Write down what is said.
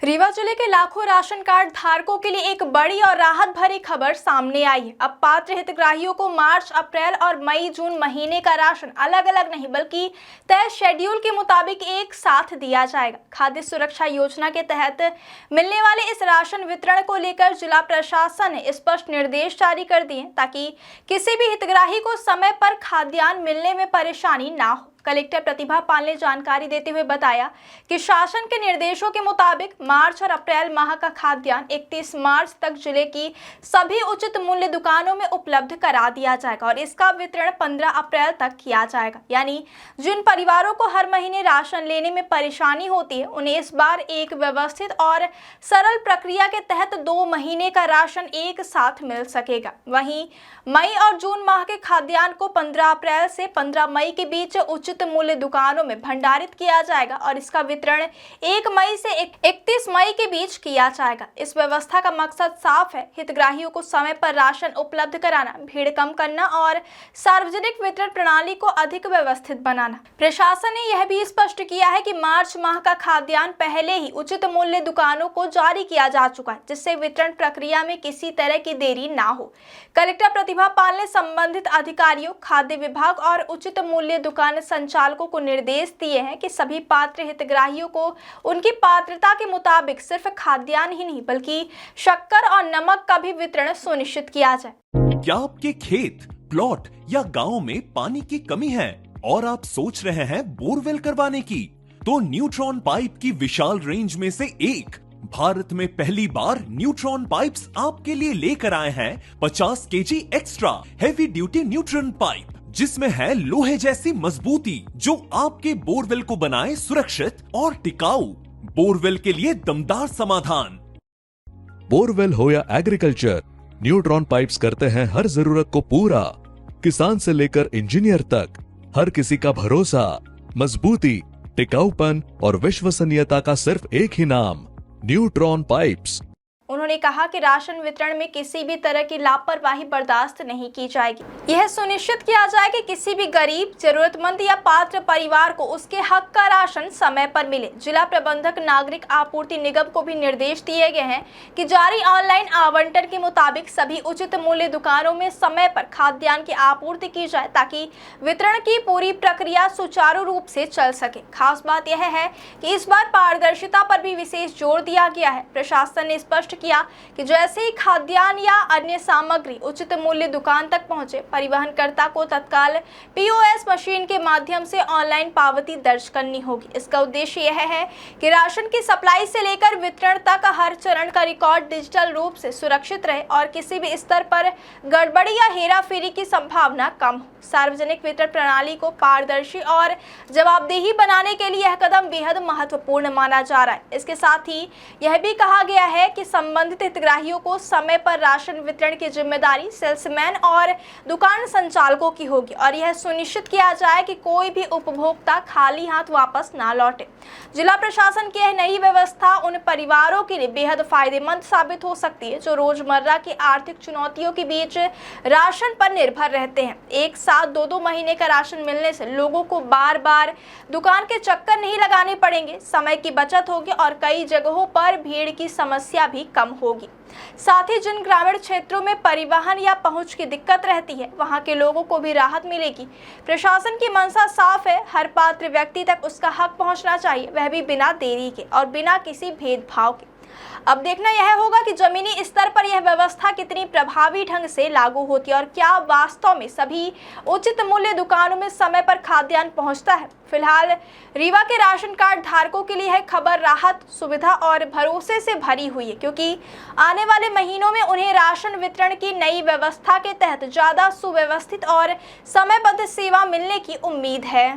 रीवा जिले के लाखों राशन कार्ड धारकों के लिए एक बड़ी और राहत भरी खबर सामने आई है। अब पात्र हितग्राहियों को मार्च, अप्रैल और मई, जून महीने का राशन अलग अलग नहीं बल्कि तय शेड्यूल के मुताबिक एक साथ दिया जाएगा। खाद्य सुरक्षा योजना के तहत मिलने वाले इस राशन वितरण को लेकर जिला प्रशासन ने स्पष्ट निर्देश जारी कर दिए ताकि किसी भी हितग्राही को समय पर खाद्यान्न मिलने में परेशानी ना हो। कलेक्टर प्रतिभा पाल ने जानकारी देते हुए बताया कि शासन के निर्देशों के मुताबिक मार्च और अप्रैल माह का खाद्यान्न 31 मार्च तक जिले की सभी उचित मूल्य दुकानों में उपलब्ध करा दिया जाएगा और इसका वितरण 15 अप्रैल तक किया जाएगा। यानी जिन परिवारों को हर महीने राशन लेने में परेशानी होती है उन्हें इस बार एक व्यवस्थित और सरल प्रक्रिया के तहत 2 महीने का राशन एक साथ मिल सकेगा। वहीं मई और जून माह के खाद्यान्न को 15 अप्रैल से 15 मई के बीच उचित मूल्य दुकानों में भंडारित किया जाएगा और इसका वितरण 1 मई से 31 मई के बीच किया जाएगा। इस व्यवस्था का मकसद साफ है, हितग्राहियों को समय पर राशन उपलब्ध कराना, भीड़ कम करना और सार्वजनिक वितरण प्रणाली को अधिक व्यवस्थित बनाना। प्रशासन ने यह भी स्पष्ट किया है कि मार्च माह का खाद्यान्न पहले ही उचित मूल्य दुकानों को जारी किया जा चुका है, जिससे वितरण प्रक्रिया में किसी तरह की देरी ना हो। कलेक्टर प्रतिभा पाल ने संबंधित अधिकारियों, खाद्य विभाग और उचित मूल्य दुकान संचालकों को निर्देश दिए हैं कि सभी पात्र हितग्राहियों को उनकी पात्रता के मुताबिक सिर्फ खाद्यान्न ही नहीं बल्कि शक्कर और नमक का भी वितरण सुनिश्चित किया जाए। क्या आपके खेत, प्लॉट या गांव में पानी की कमी है और आप सोच रहे हैं बोरवेल करवाने की? तो न्यूट्रॉन पाइप की विशाल रेंज में से एक भारत में पहली बार न्यूट्रॉन पाइप्स आपके लिए लेकर आए हैं 50 KG extra heavy duty neutron pipe, जिसमें है लोहे जैसी मजबूती जो आपके बोरवेल को बनाए सुरक्षित और टिकाऊ। बोरवेल के लिए दमदार समाधान। बोरवेल हो या एग्रीकल्चर, न्यूट्रॉन पाइप्स करते हैं हर जरूरत को पूरा। किसान से लेकर इंजीनियर तक हर किसी का भरोसा, मजबूती, टिकाऊपन और विश्वसनीयता का सिर्फ एक ही नाम, न्यूट्रॉन पाइप्स। उन्होंने कहा कि राशन वितरण में किसी भी तरह की लापरवाही बर्दाश्त नहीं की जाएगी। यह सुनिश्चित किया जाए कि किसी भी गरीब, जरूरतमंद या पात्र परिवार को उसके हक का राशन समय पर मिले। जिला प्रबंधक नागरिक आपूर्ति निगम को भी निर्देश दिए गए हैं कि जारी ऑनलाइन आवंटन के मुताबिक सभी उचित मूल्य दुकानों में समय पर खाद्यान्न की आपूर्ति की जाए ताकि वितरण की पूरी प्रक्रिया सुचारू रूप से चल सके। खास बात यह है कि इस बार पारदर्शिता पर भी विशेष जोर दिया गया है। प्रशासन ने स्पष्ट किया कि जैसे ही खाद्यान्न या अन्य सामग्री उचित मूल्य दुकान तक पहुंचे, परिवहनकर्ता को तत्काल पीओएस मशीन के माध्यम से ऑनलाइन पावती दर्ज करनी होगी। इसका उद्देश्य यह है कि राशन की सप्लाई से लेकर वितरण तक हर चरण का रिकॉर्ड डिजिटल रूप से सुरक्षित रहे और किसी भी स्तर पर गड़बड़ी या हेराफेरी की संभावना कम हो। सार्वजनिक वितरण प्रणाली को पारदर्शी और जवाबदेही बनाने के लिए यह कदम बेहद महत्वपूर्ण माना जा रहा है। इसके साथ ही यह भी कहा गया है कि संबंधित हितग्राहियों को समय पर राशन वितरण की जिम्मेदारी सेल्समैन और दुकान संचालकों की होगी और यह सुनिश्चित किया जाए कि कोई भी उपभोक्ता खाली हाथ वापस ना लौटे। जिला प्रशासन की यह नई व्यवस्था उन परिवारों के लिए बेहद फायदेमंद साबित हो सकती है जो रोजमर्रा की आर्थिक चुनौतियों के बीच राशन पर निर्भर रहते हैं। एक साथ 2-2 महीने का राशन मिलने से लोगों को बार बार दुकान के चक्कर नहीं लगाने पड़ेंगे, समय की बचत होगी और कई जगहों पर भीड़ की समस्या भी कम होगी। साथ ही जिन ग्रामीण क्षेत्रों में परिवहन या पहुंच की दिक्कत रहती है वहां के लोगों को भी राहत मिलेगी। प्रशासन की मंशा साफ है, हर पात्र व्यक्ति तक उसका हक पहुंचना चाहिए, वह भी बिना देरी के और बिना किसी भेदभाव के। अब देखना यह होगा कि जमीनी स्तर पर यह व्यवस्था कितनी प्रभावी ढंग से लागू होती है और क्या वास्तव में सभी उचित मूल्य दुकानों में समय पर खाद्यान्न पहुंचता है। फिलहाल रीवा के राशन कार्ड धारकों के लिए यह खबर राहत, सुविधा और भरोसे से भरी हुई है, क्योंकि आने वाले महीनों में उन्हें राशन वितरण की नई व्यवस्था के तहत ज्यादा सुव्यवस्थित और समयबद्ध सेवा मिलने की उम्मीद है।